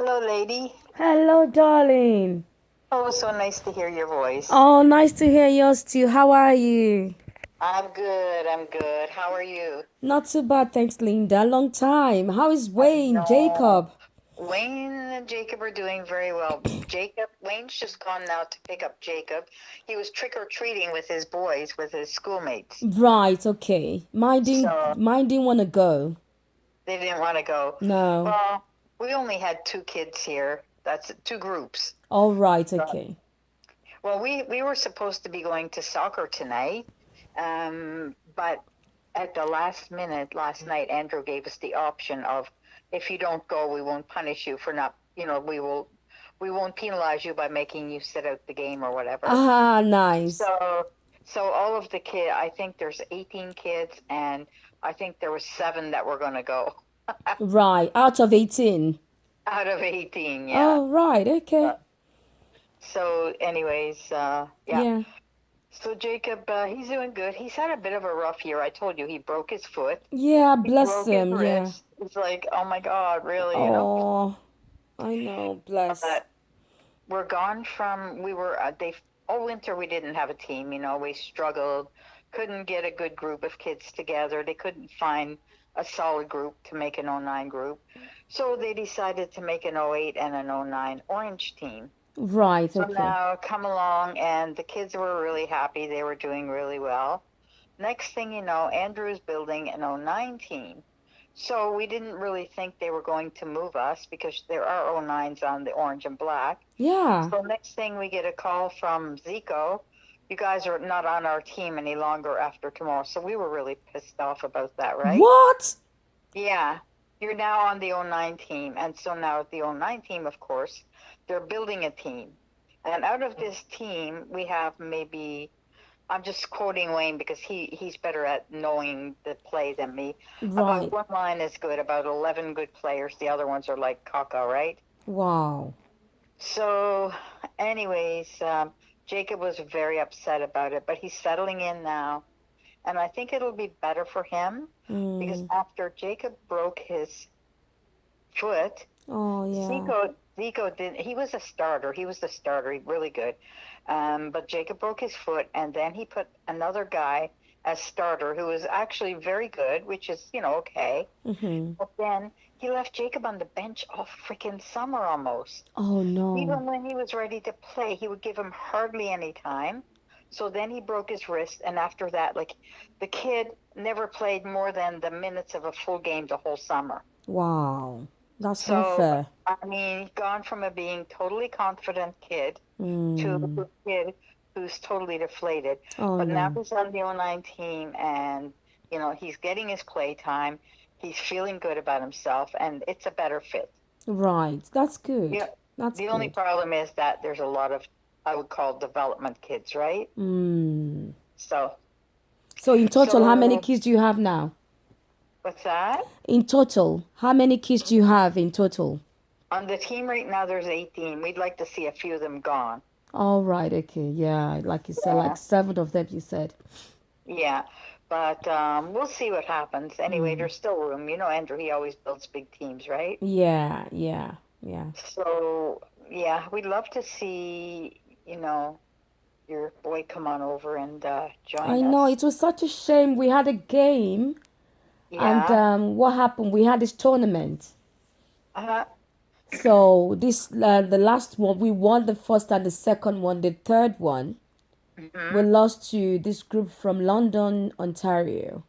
Hello, lady. Hello, darling. Oh, so nice to hear your voice. Oh, nice to hear yours too. How are you? I'm good. I'm good. How are you? Not too bad, thanks, Linda. Long time. How is I Wayne, know. Jacob? Wayne and Jacob are doing very well. Wayne's just gone now to pick up Jacob. He was trick or treating with his boys, with his schoolmates. Right, okay. Mine didn't, So mine didn't want to go. they didn't want to go. No. Well, we only had two kids here. That's two groups. All right, So, okay. well, we were supposed to be going to soccer tonight, but at the last minute last night, Andrew gave us the option of, if you don't go, we won't punish you for not, we won't penalize you by making you sit out the game or whatever. Ah, nice. So, so all of the kids, I think there's 18 kids, and I think there was seven that were going to go Right, out of 18. out of 18. Yeah. Oh, right, Uh, okay. So, anyways, yeah. Yeah. So Jacob, he's doing good. He's had a bit of a rough year. I told you he broke his foot. Yeah, He bless broke his him. Yeah. wrist. It's like, oh my God, really? Oh, I know, bless. But we're gone from, we were, they, all winter we didn't have a team, we struggled, couldn't get a good group of kids together. They couldn't find a solid group to make an '09 group. So they decided to make an '08 and an '09 Orange team. Right, So okay. now come along, and the kids were really happy. They were doing really well. Next thing you know, Andrew's building an '09 team. So we didn't really think they were going to move us because there are '09s on the orange and black. Yeah. So next thing we get a call from Zico, you guys are not on our team any longer after tomorrow. So we were really pissed off about that, right? What? Yeah, you're now on the '09 team. And so now at the '09 team, of course, they're building a team. And out of this team, we have maybe, I'm just quoting Wayne because he's better at knowing the play than me. About Right. one line is good, about 11 good players. The other ones are like caca, right? Wow. So, anyways, Jacob was very upset about it, but he's settling in now. And I think it'll be better for him because Mm. after Jacob broke his foot, Oh, yeah. Zico didn't. He was a starter. He was the starter. He really good. But Jacob broke his foot, and then he put another guy as starter who was actually very good, which is okay. Mm-hmm. But then he left Jacob on the bench all freaking summer almost. Oh, no. Even when he was ready to play, he would give him hardly any time. So then he broke his wrist, and after that, like, the kid never played more than the minutes of a full game the whole summer. Wow. That's not So, fair. I mean, gone from a being totally confident kid to Mm. a kid who's totally deflated. Oh, But now no. he's on the '09 team, and he's getting his play time. He's feeling good about himself, and it's a better fit. Right. That's good. Yeah. That's The only good. problem is that there's a lot of, I would call, development kids, right? Mm. So, So, in total, how many so kids do you have now? what's that? In total, how many kids do you have in total? On the team right now, there's 18. We'd like to see a few of them gone. All right. Okay. Yeah. Like you said, like Yeah. seven of them, you said. Yeah, but we'll see what happens. Anyway, Mm. there's still room. Andrew, he always builds big teams, right? Yeah. Yeah. Yeah. So, yeah, we'd love to see, your boy come on over and I join know. us. It was such a shame. We had a game. And Yeah. what happened? We had this tournament. Uh, So the last one, we won the first and the second one. The third one, we hmm lost to this group from London, Ontario.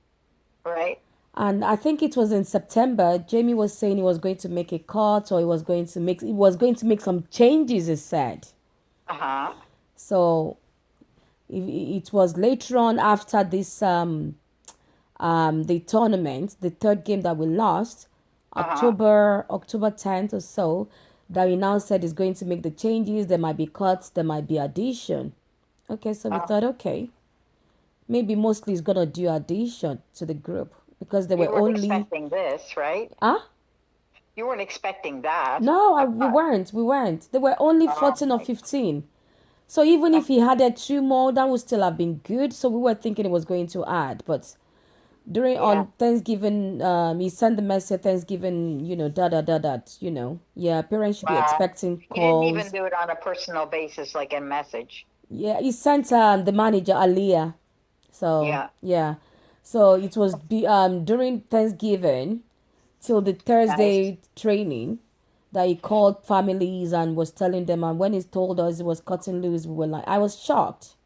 Right. And I think it was in September. Jamie was saying he was going to make a cut, or he was going to make some changes. He said. Uh-huh. So it was later on after this the tournament, the third game that we lost, Uh-huh. October 10th or so, that he now said is going to make the changes. There might be cuts, there might be addition. Okay, so we Uh, thought, okay, maybe mostly he's gonna do addition to the group because there you were weren't only expecting this, right? ah You weren't expecting that. no, A we cut. weren't. There were only Oh 14 or my. 15. So even Uh, if he added two more, that would still have been good. So we were thinking it was going to add, but During Yeah. on Thanksgiving, he sent the message Thanksgiving, da da da da, Yeah, parents should be Wow. expecting He didn't even calls. do it on a personal basis, like a message. Yeah, he sent the manager Aliyah. So Yeah. yeah, so it was during Thanksgiving till the Nice. Thursday training that he called families and was telling them. And when he told us he was cutting loose, we were like, I was shocked.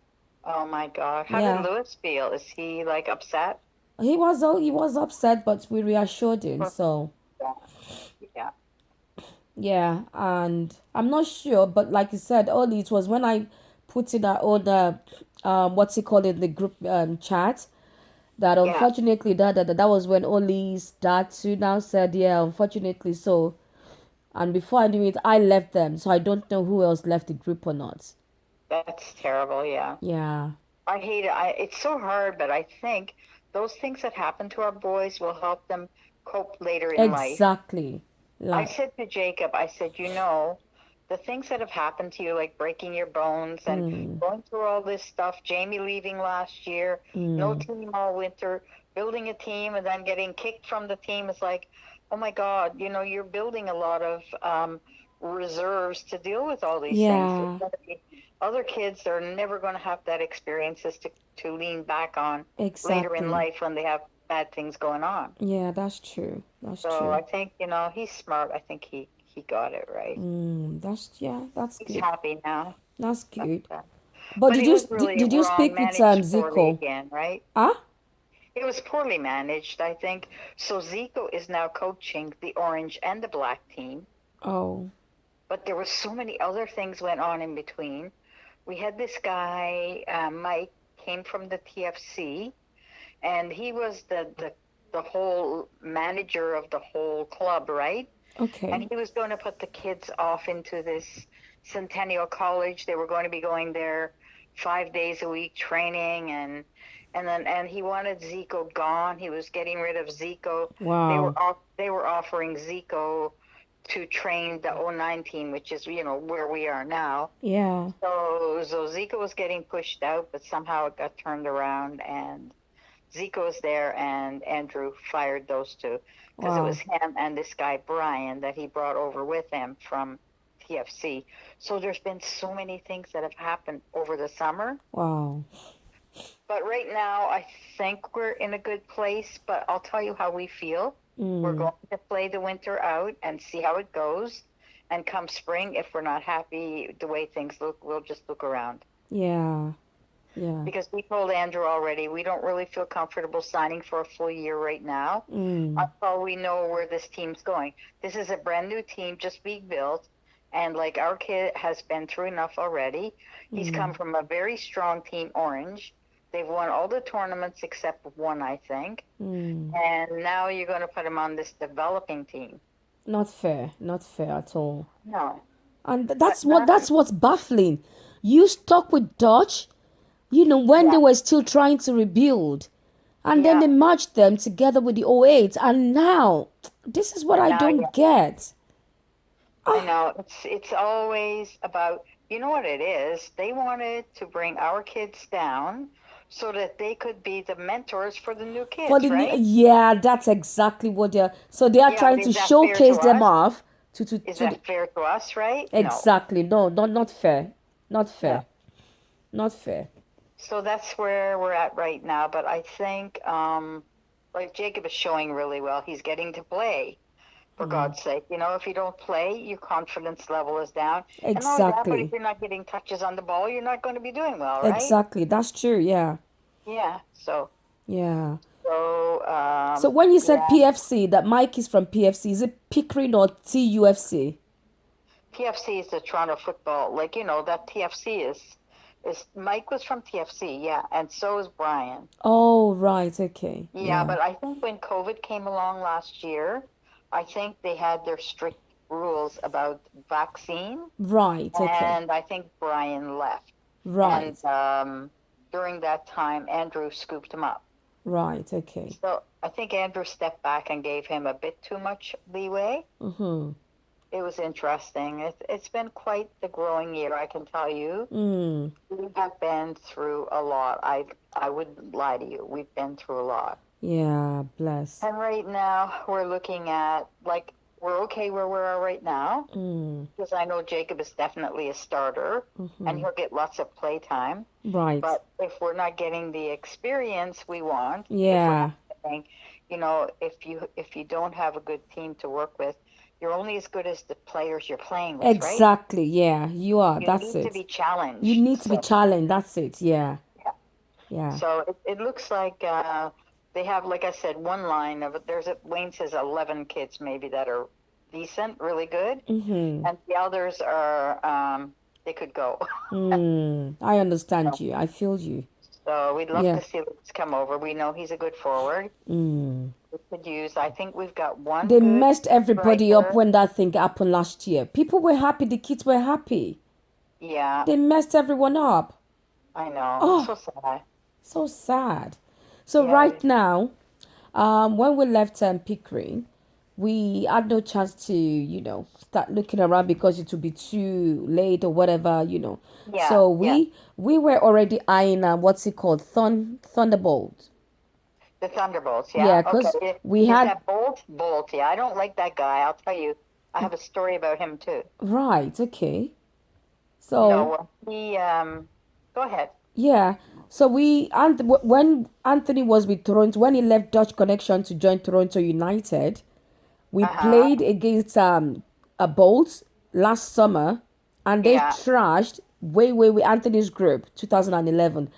Oh my God. How did Yeah, Lewis feel? Is he like upset? he was upset, but we reassured him. So Yeah. Yeah. yeah, and I'm not sure, but like you said, only it was when I put in our own what's it called in the group chat that Yeah. unfortunately that was when Ollie's dad too now said, yeah, unfortunately so. And before I knew it, I left them, so I don't know who else left the group or not. That's terrible. Yeah. Yeah, I hate it. It's so hard, but I think those things that happen to our boys will help them cope later in life. exactly. I Like, said to Jacob, I said, the things that have happened to you, like breaking your bones and mm, going through all this stuff, Jamie leaving last year, no mm, team all winter, building a team and then getting kicked from the team is like, oh my God, you're building a lot of reserves to deal with all these things. It's yeah, going to be other kids are never going to have that experiences to lean back on later in exactly. life when they have bad things going on. Yeah, that's true. That's So I true. think, he's smart. I think he got it right. That's He's good. happy now. That's That's good. that. But But did it you was did, really did you wrong, speak with managed poorly Zico? again, right? Ah? It was poorly managed, I think. So Zico is now coaching the orange and the black team, Oh, but there were so many other things went on in between. We had this guy, Mike, came from the TFC, and he was the whole manager of the whole club, right? And okay. he was going to put the kids off into this Centennial College. They were going to be going there 5 days a week training, and he wanted Zico gone. He was getting rid of Zico. Wow. They were offering Zico to train the '09 team, which is where we are now. Yeah. So Zico was getting pushed out, but somehow it got turned around, and Zico was there, and Andrew fired those two because it was Wow. him and this guy Brian that he brought over with him from TFC. So there's been so many things that have happened over the summer. Wow. But right now, I think we're in a good place. But I'll tell you how we feel. We're Mm. going to play the winter out and see how it goes. And come spring, if we're not happy the way things look, we'll just look around. Yeah. Yeah. Because we told Andrew already, we don't really feel comfortable signing for a full year right now Mm. until we know where this team's going. This is a brand new team just being built, and like our kid has been through enough already. He's come Mm. from a very strong team, Orange. They've won all the tournaments except one, I think. Mm. And now you're going to put him on this developing team. Not fair. Not fair at all. No, And but that's what's baffling. You stuck with Dutch, when they yeah, were still trying to rebuild. And then they yeah. merged them together with the '08. And now, this is what And I now, don't get. I Ah, know it's always about, what it is. They wanted to bring our kids down so that they could be the mentors for the new for kids, the new, right? yeah, that's exactly what they are Yeah, but trying to is that fair to showcase them us? off Is to the, that fair to us, right? No, exactly. No, not fair. Not no. fair. Not fair. So that's where we're at right now. But I think, like Jacob is showing really well. He's getting to play, for God's sake. If you don't play, your confidence level is down. And not only that, but if Exactly. you're not getting touches on the ball, you're not going to be doing well, right? Exactly. That's true. Yeah. Yeah. So, Yeah. so, So when you said yeah, PFC, that Mike is from PFC, is it Pickering or TUFC? TFC is the Toronto Football. Like, that TFC is Mike was from TFC, yeah, and so is Brian. Oh, right. Okay. Yeah, Yeah. but I think when COVID came along last year, I think they had their strict rules about vaccine, Right. Okay. and I think Brian left. And Right. during that time, Andrew scooped him up. Right. Okay. So I think Andrew stepped back and gave him a bit too much leeway. Mm-hmm. It was interesting. It's been quite the growing year, I can tell you. We have been through a lot. I wouldn't lie to you. We've been through a lot. Yeah, bless. And right now we're looking at like we're okay where we are right now Mm, because I know Jacob is definitely a starter and he'll get lots of play time. right. But if we're not getting the experience we want, if we're not Yeah, getting, if you don't have a good team to work with, you're only as good as the players you're playing with, right? exactly. Yeah, you are. You That's need to it. be You challenged. need to be So challenged. That's it. Yeah, yeah. yeah. So it looks like they have, like I said, one line of it. Wayne says 11 kids maybe that are decent, really good, Mm-hmm. and the others are they could go. I understand you. I feel you. So we'd love Yeah. to see Lucas come over. We know he's a good forward. Mm. We could use. I think we've got one They good messed everybody up striker. when that thing happened last year. People were happy. The kids were happy. Yeah, They messed everyone up. I know. It's Oh, so sad. so sad. So Yeah, it right is. now, when we left Pickering, we had no chance to, start looking around because it would be too late or whatever. Yeah, So yeah. we were already eyeing what's it called, Thunderbolt. The Thunderbolts. Yeah. Yeah, Okay. because we Is had that Bolt? Bolt. Yeah. I don't like that guy. I'll tell you. I have a story about him too. right. Okay. So No, he. Go ahead. yeah. So when Anthony was with Toronto, when he left Dutch Connection to join Toronto United, we Uh huh. played against a Bolts last summer, and they Yeah. trashed way Anthony's group 2011.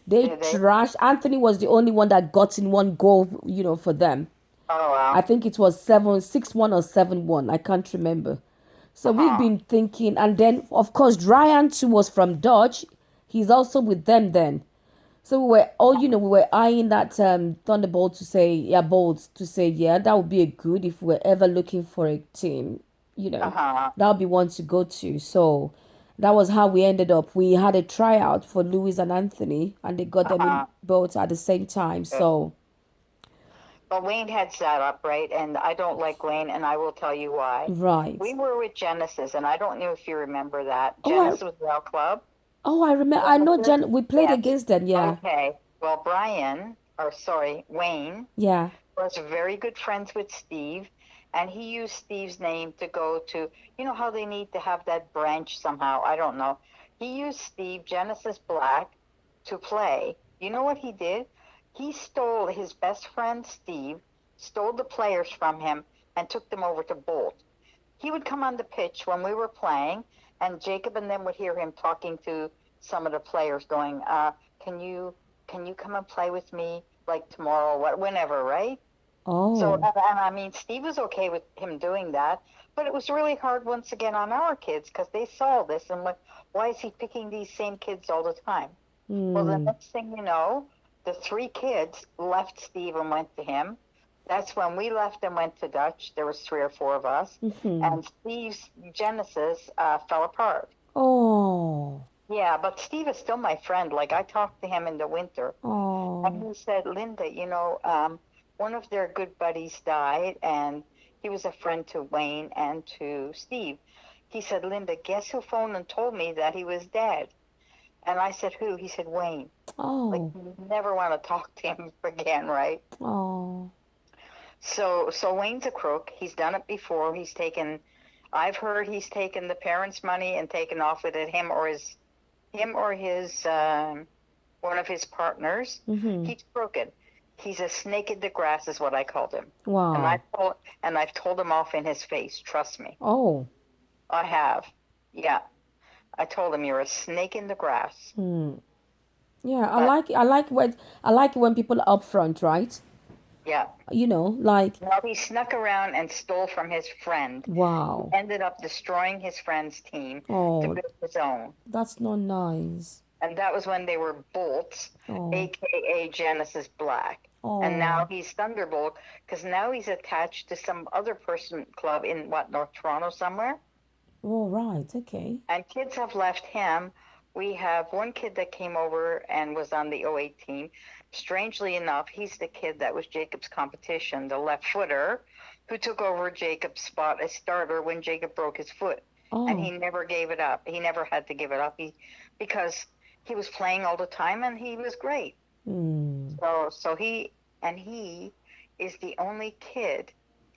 They Did they? trashed. Anthony was the only one that got in one goal, for them. Oh I well. think it was 7-6-1 or 7-1. I can't remember. So Uh we've huh. been thinking, and then of course Ryan too was from Dutch. He's also with them then. So we were all, we were eyeing that Thunderbolt to say, yeah, Bolts to say, yeah, that would be a good if we're ever looking for a team, Uh huh. that would be one to go to. So that was how we ended up. We had a tryout for Louis and Anthony, and they got Uh them in huh. both at the same time. Good. So, But Wayne heads that up, right? And I don't like Wayne, and I will tell you why. right. We were with Genesis, and I don't know if you remember that. Oh, I Genesis was our club. I remember. I know. Genesis. We played Yes. against them. Yeah, Okay. Well, Wayne yeah. was very good friends with Steve, and he used Steve's name to go to, how they need to have that branch somehow. I don't know. He used Steve, Genesis Black, to play. You know what he did? He stole his best friend, Steve, stole the players from him, and took them over to Bolt. He would come on the pitch when we were playing, and Jacob and them would hear him talking to some of the players, going, "Can you come and play with me like tomorrow, whenever, right?" So, Oh. and I mean, Steve was okay with him doing that, but it was really hard once again on our kids because they saw this and like, why is he picking these same kids all the time? Well, the Hmm. next thing you know, the three kids left Steve and went to him. That's when we left and went to Dutch. There was three or four of us, Hmm. and Steve's Genesis fell apart. Oh. Yeah, but Steve is still my friend. Like I talked to him in the winter, and Oh. he said, Linda, one of their good buddies died, and he was a friend to Wayne and to Steve. He said, Linda, guess who phoned and told me that he was dead? And I said, who? He said, Wayne. Like, Oh. you never want to talk to him again, right? Oh. So Wayne's a crook. He's done it before. I've heard he's taken the parents' money and taken off with it, him or his one of his partners. Hmm. He's crooked. He's a snake in the grass, is what I called him. And Wow. I've told him off in his face. Trust me, Oh. I have. Yeah, I told him you're a snake in the grass. Hmm. Yeah, I But like I like it when people are upfront, right? yeah, Like, well, he snuck around and stole from his friend, who wow. ended up destroying his friend's team to Oh, build his own. that's not nice. And that was when they were Bolts, Oh. aka Genesis Black. And now Oh. he's Thunderbolt because now he's attached to some other person club in North Toronto somewhere. Oh, right. Okay. And kids have left him. We have one kid that came over and was on the '08 team. Strangely enough, he's the kid that was Jacob's competition, the left footer, who took over Jacob's spot as starter when Jacob broke his foot. And he Oh. never gave it up. He never had to give it up because he was playing all the time and he was great. Hmm. So he and he is the only kid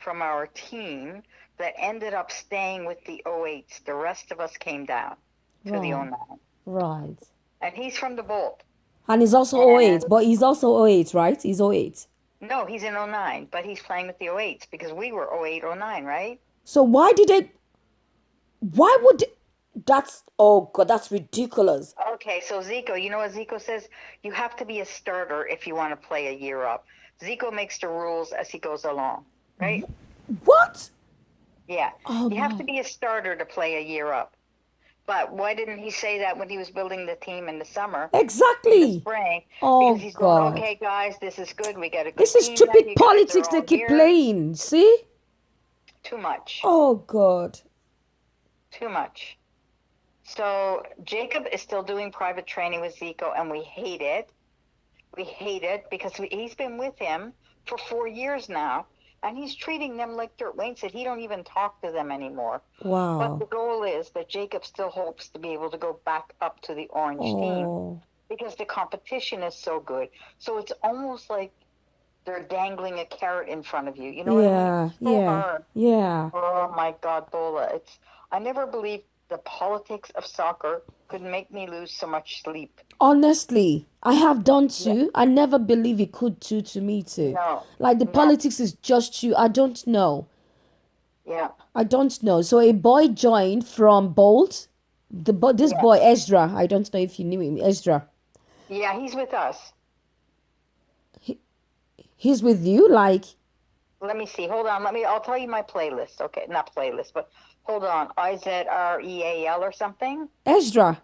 from our team that ended up staying with the '08s. The rest of us came down to the Right. '09. Right. And he's from the Bolt. And he's also oh And 08, but he's also oh 08, right? He's oh 08. no, he's in '09, but he's playing with the '08s because we were '08, '09, right? So why would that's oh god, that's ridiculous. Okay, so Zico, you know what Zico says? You have to be a starter if you want to play a year up. Zico makes the rules as he goes along, right? What? Yeah. Oh You have my. to be a starter to play a year up. But why didn't he say that when he was building the team in the summer, in the Exactly. spring? Because Oh he's going, god. okay, guys, this is good. We got a good This is team now. stupid You guys are politics they all keep here. playing. See? Too much. Oh god. Too much. So Jacob is still doing private training with Zico, and we hate it. We hate it because he's been with him for 4 years now, and he's treating them like dirt. Wayne said he don't even talk to them anymore. But the Wow. goal is that Jacob still hopes to be able to go back up to the orange team Oh. because the competition is so good. So it's almost like they're dangling a carrot in front of you. You know what I mean? Yeah. So Yeah. hard. Yeah. Oh my God, Bola. I never believed the politics of soccer could make me lose so much sleep. Honestly, I have done Yeah. too. I never believe it could too to me too. No. Like the No. politics is just too. I don't know. Yeah. I don't know. So a boy joined from Bolt. This Yeah. boy Ezra. I don't know if you knew him. Ezra. Yeah, he's with us. He's with you. Like Let me see. Hold on. I'll tell you my playlist. Okay, not playlist, but hold on. Izreal or something? Ezra.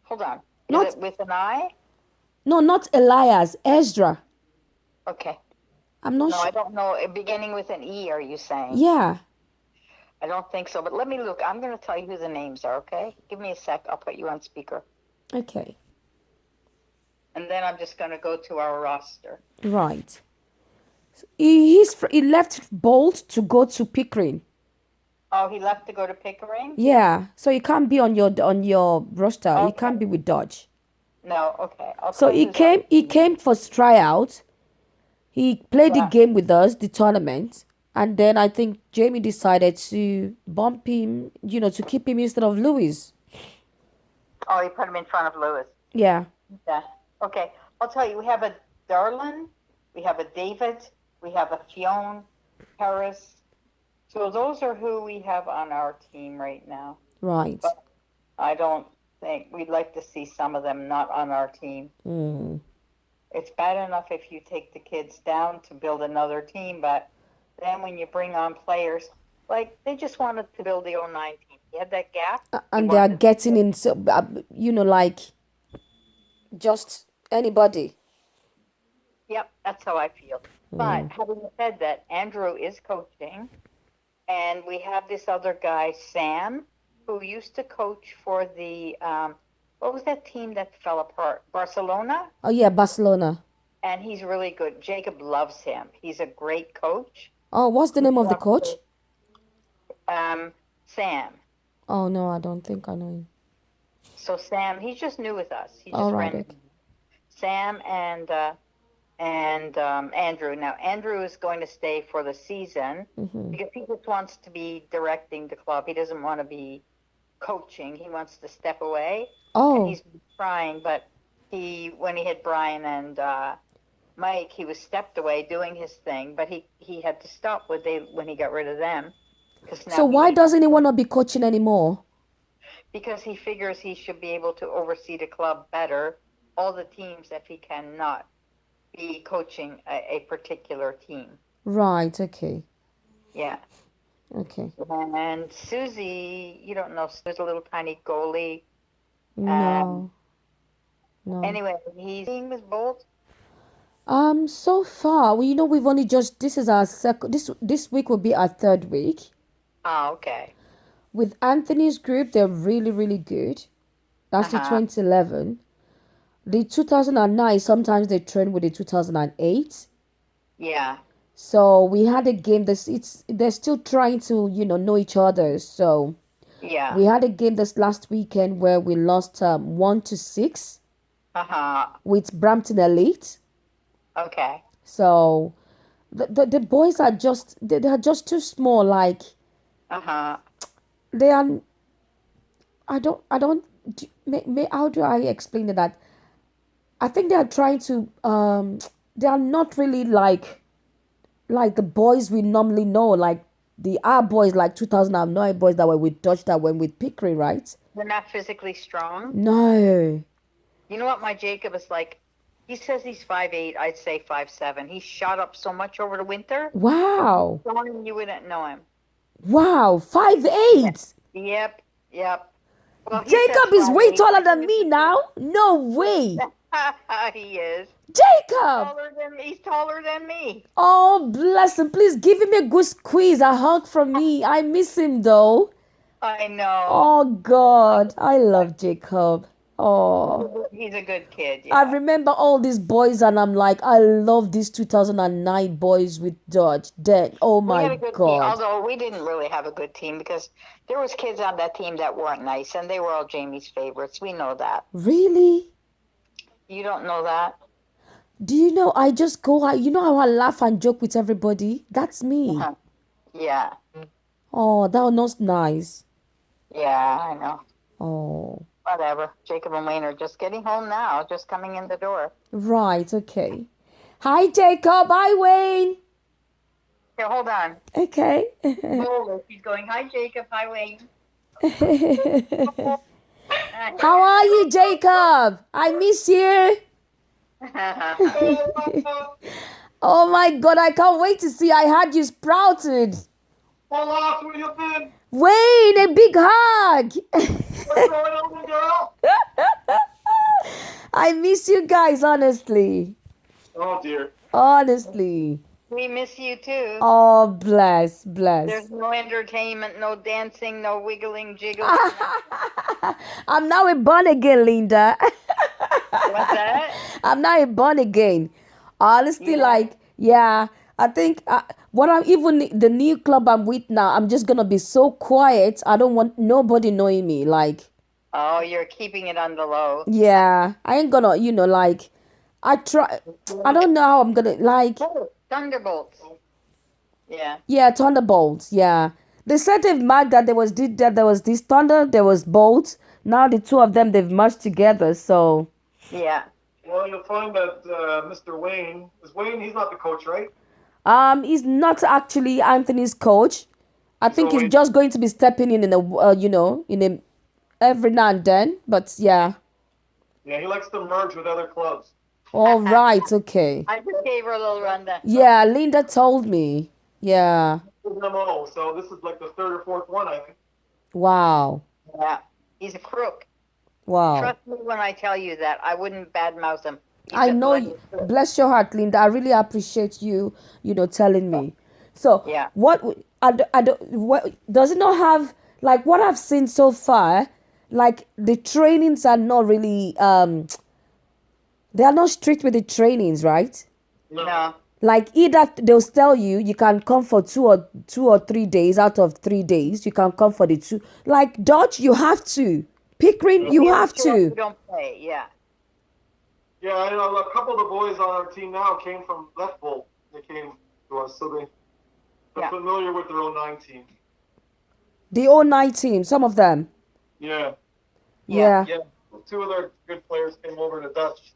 Hold on. Is Not it with an I? no, not Elias. Ezra. Okay. I'm not No, I sure. don't know. Beginning with an E, are you saying? Yeah. I don't think so, but let me look. I'm going to tell you who the names are, okay? Give me a sec. I'll put you on speaker. Okay. And then I'm just going to go to our roster. Right. He left Bolt to go to Pickering. Oh, he left to go to Pickering? Yeah. So he can't be on your roster. He Okay. can't be with Dodge. No, okay. I'll So tell you who's on the he team. came for tryout. He played the Yeah. game with us, the tournament, and then I think Jamie decided to bump him, to keep him instead of Lewis. Oh, he put him in front of Lewis. Yeah. Yeah. Okay. I'll tell you, we have a Darlin, we have a David, we have a Fionn, Harris. So those are who we have on our team right now. Right. But I don't think we'd like to see some of them not on our team. Mm. It's bad enough if you take the kids down to build another team, but then when you bring on players, like they just wanted to build the '09 team. You had that gap. And they are getting in, so, like just anybody. Yep, that's how I feel. But having said that, Andrew is coaching, and we have this other guy, Sam, who used to coach for the what was that team that fell apart? Barcelona? Oh yeah, Barcelona. And he's really good. Jacob loves him. He's a great coach. Oh, what's the name of the coach? Sam. Oh no, I don't think I know him. So Sam, he's just new with us. He just All right. ran. Okay. Sam and Andrew. Now Andrew is going to stay for the season because he just wants to be directing the club. He doesn't want to be coaching. He wants to step away. And Oh, he's been trying, but when he had Brian and Mike, he was stepped away doing his thing, but he had to stop when he got rid of them. so why doesn't he want to be coaching anymore? Because he figures he should be able to oversee the club better, all the teams, if he cannot be coaching a particular team. Right. Okay. Yeah. Okay. And Susie, you don't know, Susie's a little tiny goalie. No. No. Anyway, he's seeing with Bolt. So far, we've only just, this is our second, this week will be our third week. Oh, okay. With Anthony's group, they're really, really good. That's the 2011. The 2009, sometimes they train with the 2008. Yeah. So we had a game they're still trying to, know each other. So Yeah. we had a game this last weekend where we lost 1-6 with Brampton Elite. Okay. So the boys are just they are just too small. Like Uh-huh. they are. I don't. How do I explain it that? I think they are trying to. They are not really like the boys we normally know. Like the our boys like 2009 boys that were with Dutch that went with Pickering, right? They're not physically strong. No. You know what my Jacob is like? He says he's 5'8". I'd say 5'7". He's shot up so much over the winter. Wow. Someone you wouldn't know him. Wow. Five Yeah. eight. Yep. Yep. Well, he says Jacob is way 5'8". taller I than think me now. No way. he is. Jacob. He's taller than me. Oh, bless him. Please give him a good squeeze, a hug from me. I miss him though. I know. Oh, God. I love Jacob. Oh. He's a good kid. I Yeah. remember all these boys, and I'm like, I love these 2009 boys with Dodge. Dead. Oh We my had a good team, God. although we didn't really have a good team because there was kids on that team that weren't nice, and they were all Jamie's favorites. We know that. Really? You don't know that? Do you know? I just go out. You know how I laugh and joke with everybody? That's me. Uh-huh. Yeah. Oh, that was nice. Yeah, I know. Oh, Whatever. Jacob and Wayne are just getting home now, just coming in the door. right. Okay. Hi, Jacob. Hi, Wayne. Here, hold on. Okay. Oh, she's going, hi, Jacob. Hi, Wayne. How are you, Jacob? I miss you. Oh my God, I can't wait to see. I had you sprouted. Hola, where you been? Wayne, a big hug. What's going on, girl? I miss you guys, honestly. Oh dear. Honestly. We miss you too. Oh, bless, There's bless. no entertainment, no dancing, no wiggling, jiggling. I'm now a born again, Linda. What's that? I'm now a born again. Honestly, Yeah. like, yeah, I think what I'm even the new club I'm with now, I'm just gonna be so quiet. I don't want nobody knowing me. Like, Oh, you're keeping it on the low. yeah, I ain't gonna, like, I try. I don't know how I'm gonna like. Oh, Thunderbolts. Yeah. Yeah, Thunderbolts. Yeah, they said they've marked that there was this Thunder, there was Bolt. Now the two of them they've merged together. So Yeah. Well, you'll find that Mr. Wayne he's not the coach, right? he's not actually Anthony's coach. I think So he's just going to be stepping in a in a every now and then. But yeah. Yeah, he likes to merge with other clubs. All right. Okay. I just gave her a little rundown. Yeah, Linda told me. Yeah. MO. So this is like the third or fourth one, I think. Wow. Yeah. He's a crook. Wow. Trust me when I tell you that. I wouldn't badmouth him. He's I a know. bloody crook. Bless your heart, Linda. I really appreciate you. Telling me. So Yeah. what does it not have like what I've seen so far? Like the trainings are not really they are not strict with the trainings, right? No. Like either they'll tell you you can come for 2 or 3 days out of 3 days. You can come for the two. Like Dutch, you have to. Pickering, you The other have two of you to. don't play. Yeah. Yeah, I know a couple of the boys on our team now came from Left Bolt. They came to us, so they're Yeah. familiar with their 09 team. The 09 team, some of them. Yeah. Yeah. Yeah. Two of their good players came over to Dutch.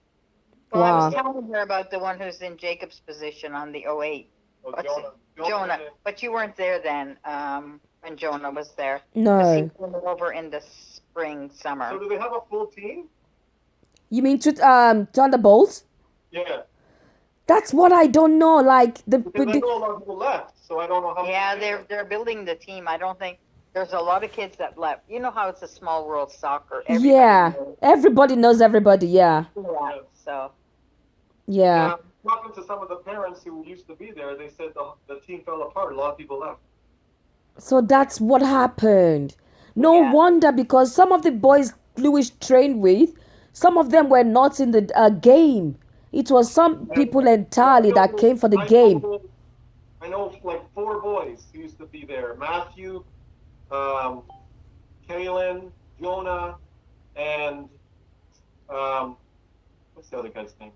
Well, I was Wow. telling her about the one who's in Jacob's position on the 08. Oh, What's Jonah. it? Jonah. But you weren't there then when Jonah was there. 'Cause No. he came over in the spring, summer. So do they have a full team? You mean Thunderbolts? Yeah. That's what I don't know. Like Because I know a lot of people left, so I don't know how. Yeah, many they're building the team. I don't think there's a lot of kids that left. You know how it's a small world soccer. yeah, knows. everybody knows everybody. Yeah, Yeah. So yeah. Talking to some of the parents who used to be there, they said the team fell apart. A lot of people left. So that's what happened. No Yeah. wonder because some of the boys Lewis trained with, some of them were not in the game. It was some people entirely that came for the game. I know like 4 boys who used to be there. Matthew, Kalen, Jonah, and what's the other guy's name?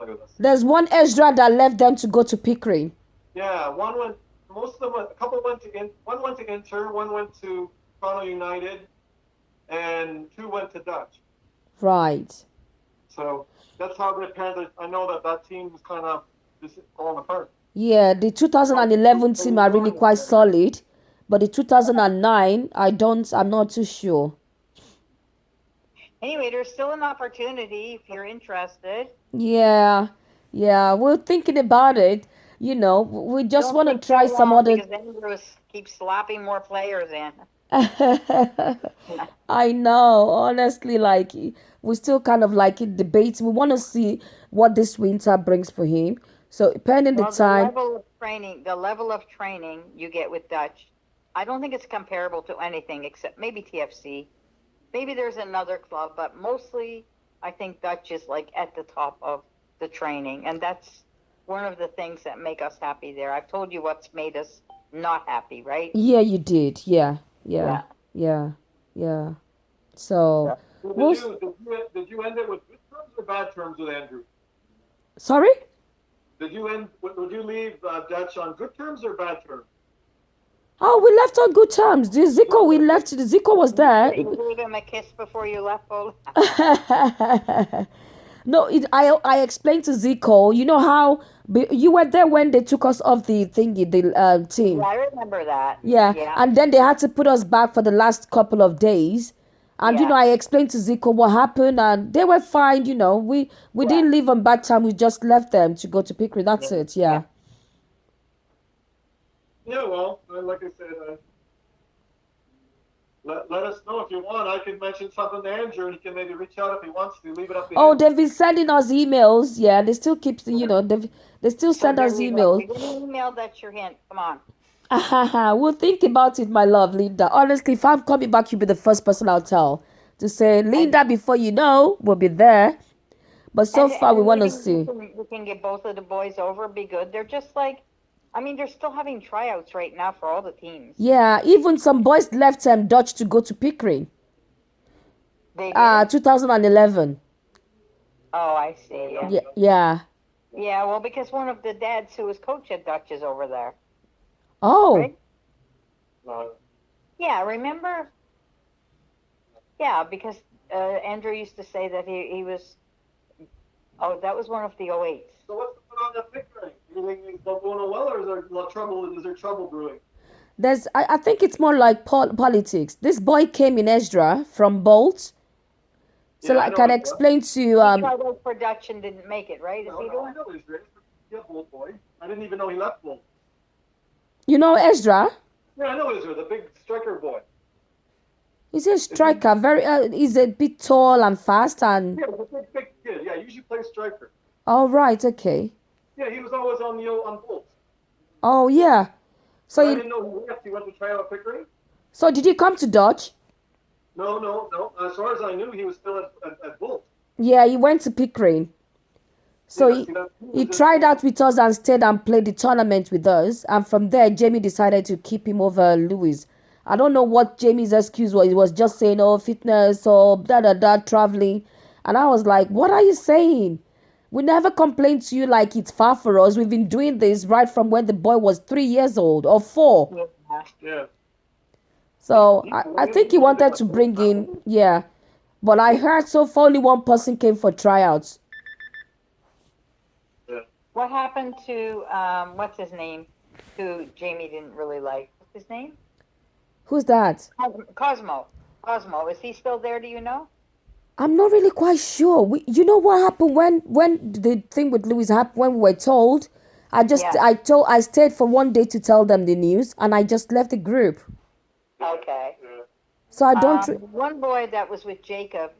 play with us. There's one Ezra that left them to go to Pickering. Yeah, one went. Most of them went. A couple went to one went to Inter, one went to Toronto United, and two went to Dutch. Right. So that's how the parents. I know that team is kind of just falling apart. Yeah, the 2011 team are really quite solid, but the 2009, I'm not too sure. Anyway, there's still an opportunity if you're interested. Yeah, we're thinking about it. You know, we just Don't want to take try too some long other. because Andrew keeps slapping more players in. I know, honestly, like we still kind of like it debates. We want to see what this winter brings for him. So pending the Well, time, the level of training you get with Dutch, I don't think it's comparable to anything except maybe TFC. Maybe there's another club, but mostly I think Dutch is like at the top of the training, and that's one of the things that make us happy there. I've told you what's made us not happy, right? yeah, you did. Yeah. So, Did we'll, did you end it with good terms or bad terms with Andrew? sorry? Would you leave Dutch on good terms or bad terms? Oh, we left on good terms. The Zico was there. You gave him a kiss before you left, Bola? No, I explained to Zico, you know how you were there when they took us off the thingy, the team. Yeah, I remember that. Yeah, and then they had to put us back for the last couple of days. And you Yeah. know, I explained to Zico what happened, and they were fine. You know, we didn't leave on bad time. We just left them to go to Pickering. That's it. Yeah. Yeah, well, like I said, let us know if you want. I can mention something to Andrew, and he can maybe reach out if he wants to. Leave it up to Oh, him. they've been sending us emails. Yeah, they still keep. You know, they still send us There you go. emails. You're getting emailed, that's your hint. Come on. We'll think about it, my love, Linda. Honestly, if I'm coming back, you'll be the first person I'll tell to say, Linda, before you know, we'll be there. But so far, we want to maybe see. we can get both of the boys over, be good. They're just like, I mean, they're still having tryouts right now for all the teams. Yeah, even some boys left Dutch to go to Pickering. They did? 2011. Oh, I see. Yeah. Yeah. Yeah, well, because one of the dads who was coach at Dutch is over there. Oh. Right? Yeah, remember? Yeah, because Andrew used to say that he was. Oh, that was one of the 08s. So what's the put on the Pickering? You think it's going well, or is there trouble? Is there trouble brewing? I think it's more like politics. This boy came in Ezra from Bolt. So like, can I explain to He tried out for Dutch and didn't make it, right? Is he doing? I know he's great. Yeah, Bolt boy. I didn't even know he left Bolt. You know Ezra? Yeah, I know Ezra, the big striker boy. He's a striker. He's a bit tall and fast and. Yeah, he's a big kid. Yeah, he usually plays striker. Oh right, okay. Yeah, he was always on Bolt. Oh yeah. So I didn't know he left. He went to try out Pickering. So did he come to Dutch? No. As far as I knew, he was still at Bolt. Yeah, he went to Pickering. So he tried out with us and stayed and played the tournament with us. And from there, Jamie decided to keep him over Lewis. I don't know what Jamie's excuse was. He was just saying, oh, fitness or traveling. And I was like, what are you saying? We never complained to you like it's far for us. We've been doing this right from when the boy was 3 years old or 4. Yeah. So I think he wanted to bring in, yeah. But I heard so far only one person came for tryouts. Yeah. What happened to, what's his name, who Jamie didn't really like? What's his name? Who's that? Cosmo. Cosmo. Is he still there, do you know? I'm not really quite sure. You know what happened when the thing with Louis happened, when we were told? I stayed for one day to tell them the news, and I just left the group. Okay. So I don't. One boy that was with Jacob,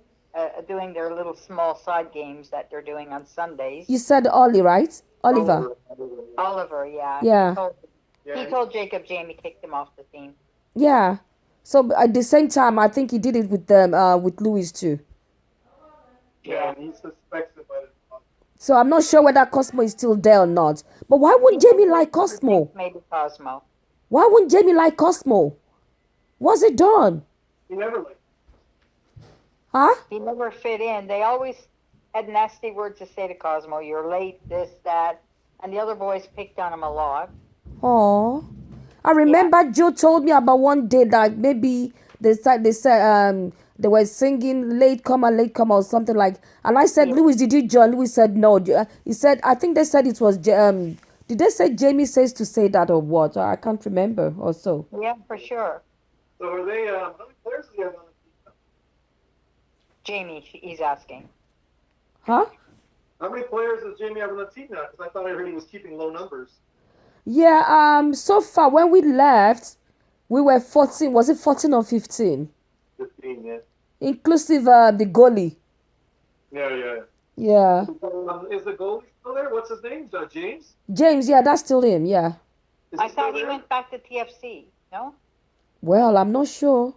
doing their little small side games that they're doing on Sundays. You said Ollie, right? Oliver. Oliver, yeah. Yeah. He told Jacob Jamie kicked him off the team. Yeah. So at the same time, I think he did it with them, with Louis too. Yeah, and he suspects it by the. So I'm not sure whether Cosmo is still there or not. But why wouldn't Jamie like Cosmo? Maybe Cosmo. Why wouldn't Jamie like Cosmo? What's it done? He never liked. Huh? He never fit in. They always had nasty words to say to Cosmo. You're late, this, that, and the other boys picked on him a lot. Oh, I remember Joe told me about one day that maybe they said they were singing late comer or something like, and I said, Yeah. Louis, did you join? Louis said no. He said, I think they said it was did they say Jamie says to say that or what? I can't remember or so. Yeah, for sure. So are they? How many players do they have on the team now? Jamie, he's asking. Huh? How many players does Jamie have on the team now? Because I thought I heard he was keeping low numbers. Yeah, so far when we left, we were 14. Was it 14 or 15? 15, yeah. Inclusive the goalie. Yeah. Yeah. Is the goalie still there? What's his name? James? James, yeah, that's still him, yeah. Is I still thought he there? went back to TFC. No? Well, I'm not sure.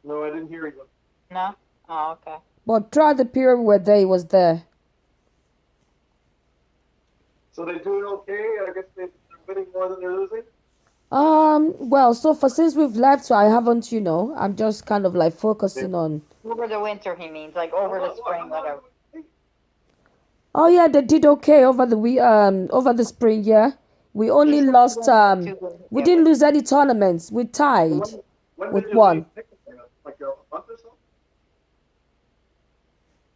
No, I didn't hear he went. No? Oh, okay. But throughout the period we were there, he was there. So they're doing okay. I guess they're winning more than they're losing. Well, so far since we've left, so I haven't, I'm just kind of like focusing on. Over the winter, he means, like over the spring, whatever. Oh yeah, they did okay over the spring, yeah. We only lost we didn't lose any tournaments. We tied When with did you one. leave Pickering? Like a month or so?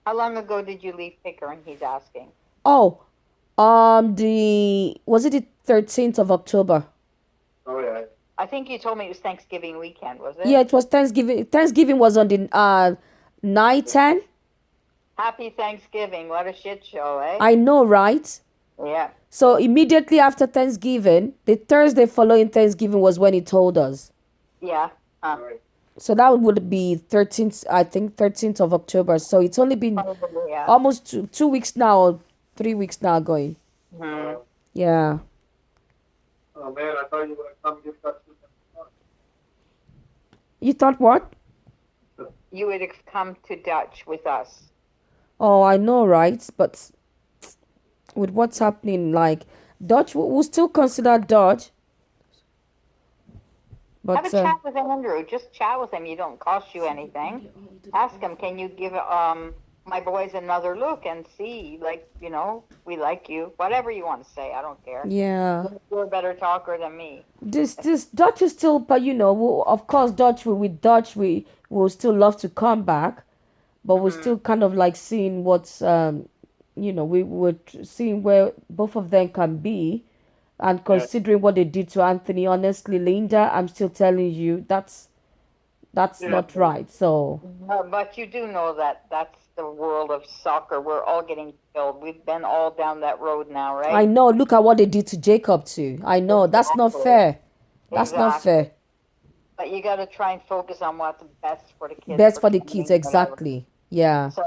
How long ago did you leave Pickering? He's asking. Oh, was it the 13th of October? Oh yeah. I think you told me it was Thanksgiving weekend, was it? Yeah, it was Thanksgiving. Thanksgiving was on the 9/10. Happy Thanksgiving. What a shit show, eh? I know, right? Yeah. So immediately after Thanksgiving, the Thursday following Thanksgiving was when he told us. Yeah. All right. So that would be 13th, I think 13th of October. So it's only been Probably, yeah. almost 2 weeks now, or 3 weeks now going. Mhm. Yeah. Oh man, I thought you would have come get touch with them. You thought what? You would have come to Dutch with us. Oh, I know, right? But with what's happening, like Dutch, we'll still consider Dutch. Have But a chat with Andrew. Just chat with him. You don't cost you anything. Ask him, can you give my boys another look and see, like, we like you. Whatever you want to say, I don't care. yeah, You're a better talker than me. this Dutch is still, but of course, with Dutch, we will still love to come back, but we're still kind of like seeing what's we would seeing where both of them can be, and considering what they did to Anthony. Honestly, Linda, I'm still telling you that's not right. So But you do know that that's the world of soccer. We're all getting killed. We've been all down that road now, right? I know. Look at what they did to Jacob too. I know that's not Exactly. fair. That's not Exactly. fair. But you got to try and focus on what's best for the kids. Best for the families, kids, whatever. exactly. Yeah. So